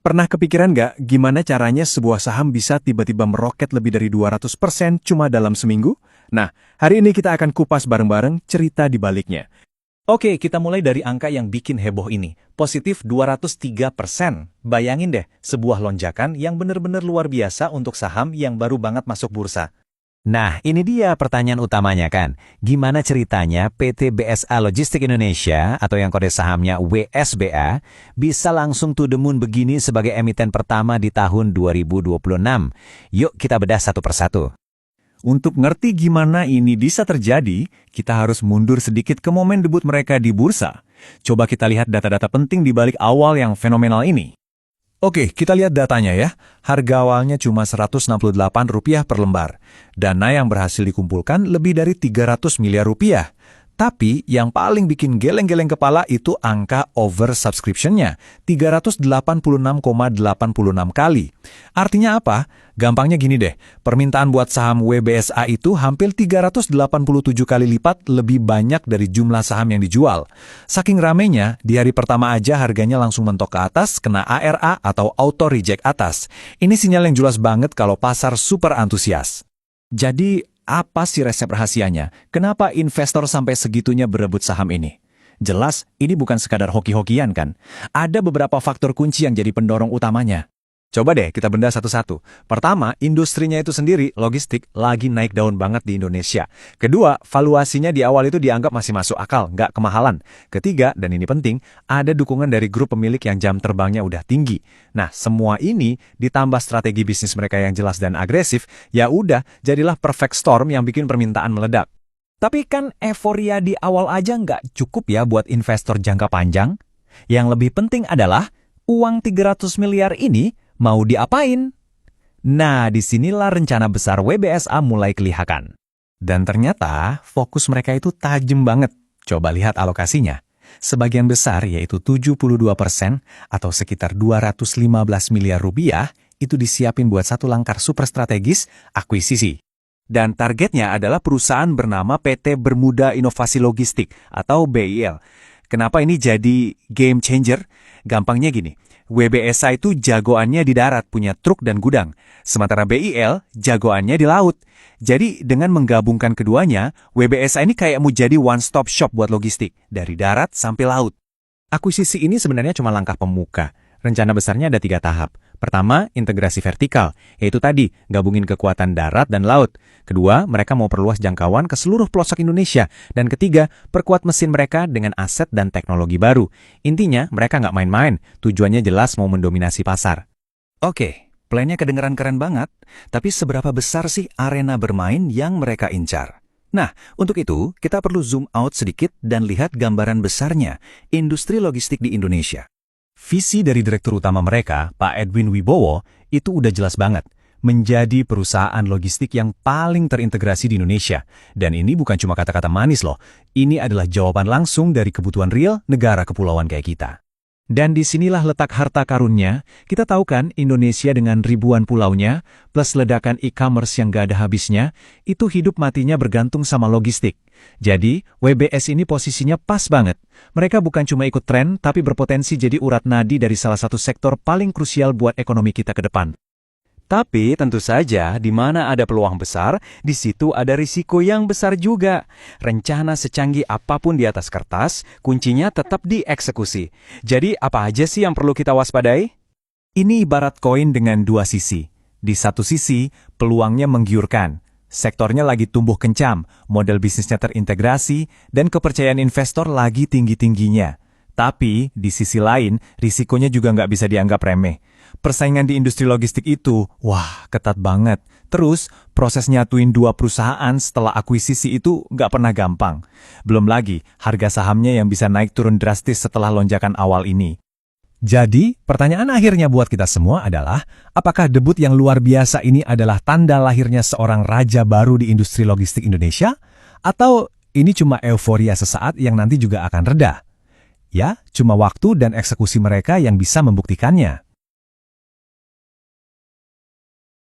Pernah kepikiran nggak gimana caranya sebuah saham bisa tiba-tiba meroket lebih dari 200% cuma dalam seminggu? Nah, hari ini kita akan kupas bareng-bareng cerita di baliknya. Oke, kita mulai dari angka yang bikin heboh ini. Positif 203%. Bayangin deh, sebuah lonjakan yang benar-benar luar biasa untuk saham yang baru banget masuk bursa. Nah, ini dia pertanyaan utamanya kan. Gimana ceritanya PT BSA Logistik Indonesia atau yang kode sahamnya WSBA bisa langsung to the moon begini sebagai emiten pertama di tahun 2026? Yuk kita bedah satu persatu. Untuk ngerti gimana ini bisa terjadi, kita harus mundur sedikit ke momen debut mereka di bursa. Coba kita lihat data-data penting di balik awal yang fenomenal ini. Oke, kita lihat datanya ya. Harga awalnya cuma Rp168 per lembar. Dana yang berhasil dikumpulkan lebih dari 300 miliar rupiah. Tapi yang paling bikin geleng-geleng kepala itu angka oversubscription-nya, 386,86 kali. Artinya apa? Gampangnya gini deh, permintaan buat saham WBSA itu hampir 387 kali lipat lebih banyak dari jumlah saham yang dijual. Saking ramenya, di hari pertama aja harganya langsung mentok ke atas, kena ARA atau auto reject atas. Ini sinyal yang jelas banget kalau pasar super antusias. Jadi, apa sih resep rahasianya? Kenapa investor sampai segitunya berebut saham ini? Jelas, ini bukan sekadar hoki-hokian kan? Ada beberapa faktor kunci yang jadi pendorong utamanya. Coba deh kita bedah satu-satu. Pertama, industrinya itu sendiri, logistik, lagi naik daun banget di Indonesia. Kedua, valuasinya di awal itu dianggap masih masuk akal, nggak kemahalan. Ketiga, dan ini penting, ada dukungan dari grup pemilik yang jam terbangnya udah tinggi. Nah, semua ini ditambah strategi bisnis mereka yang jelas dan agresif, ya udah, jadilah perfect storm yang bikin permintaan meledak. Tapi kan euforia di awal aja nggak cukup ya buat investor jangka panjang. Yang lebih penting adalah, uang 300 miliar ini mau diapain? Nah, disinilah rencana besar WBSA mulai kelihatan. Dan ternyata fokus mereka itu tajam banget. Coba lihat alokasinya. Sebagian besar, yaitu 72% atau sekitar 215 miliar rupiah, itu disiapin buat satu langkah super strategis, akuisisi. Dan targetnya adalah perusahaan bernama PT Bermuda Inovasi Logistik atau BIL. Kenapa ini jadi game changer? Gampangnya gini. WBSA itu jagoannya di darat, punya truk dan gudang. Sementara BIL jagoannya di laut. Jadi dengan menggabungkan keduanya, WBSA ini kayak mau jadi one-stop shop buat logistik, dari darat sampai laut. Akuisisi ini sebenarnya cuma langkah pemuka. Rencana besarnya ada 3 tahap. Pertama, integrasi vertikal, yaitu tadi, gabungin kekuatan darat dan laut. Kedua, mereka mau perluas jangkauan ke seluruh pelosok Indonesia. Dan ketiga, perkuat mesin mereka dengan aset dan teknologi baru. Intinya, mereka nggak main-main, tujuannya jelas mau mendominasi pasar. Oke, plannya kedengeran keren banget, tapi seberapa besar sih arena bermain yang mereka incar? Nah, untuk itu, kita perlu zoom out sedikit dan lihat gambaran besarnya, industri logistik di Indonesia. Visi dari Direktur Utama mereka, Pak Edwin Wibowo, itu udah jelas banget. Menjadi perusahaan logistik yang paling terintegrasi di Indonesia. Dan ini bukan cuma kata-kata manis loh. Ini adalah jawaban langsung dari kebutuhan real negara kepulauan kayak kita. Dan disinilah letak harta karunnya. Kita tahu kan Indonesia dengan ribuan pulaunya, plus ledakan e-commerce yang gak ada habisnya, itu hidup matinya bergantung sama logistik. Jadi, WBS ini posisinya pas banget. Mereka bukan cuma ikut tren, tapi berpotensi jadi urat nadi dari salah satu sektor paling krusial buat ekonomi kita ke depan. Tapi tentu saja, di mana ada peluang besar, di situ ada risiko yang besar juga. Rencana secanggih apapun di atas kertas, kuncinya tetap dieksekusi. Jadi apa aja sih yang perlu kita waspadai? Ini ibarat koin dengan 2 sisi. Di satu sisi, peluangnya menggiurkan. Sektornya lagi tumbuh kencang, model bisnisnya terintegrasi, dan kepercayaan investor lagi tinggi-tingginya. Tapi, di sisi lain, risikonya juga nggak bisa dianggap remeh. Persaingan di industri logistik itu, wah, ketat banget. Terus, proses nyatuin 2 perusahaan setelah akuisisi itu nggak pernah gampang. Belum lagi, harga sahamnya yang bisa naik turun drastis setelah lonjakan awal ini. Jadi, pertanyaan akhirnya buat kita semua adalah, apakah debut yang luar biasa ini adalah tanda lahirnya seorang raja baru di industri logistik Indonesia? Atau ini cuma euforia sesaat yang nanti juga akan reda? Ya, cuma waktu dan eksekusi mereka yang bisa membuktikannya.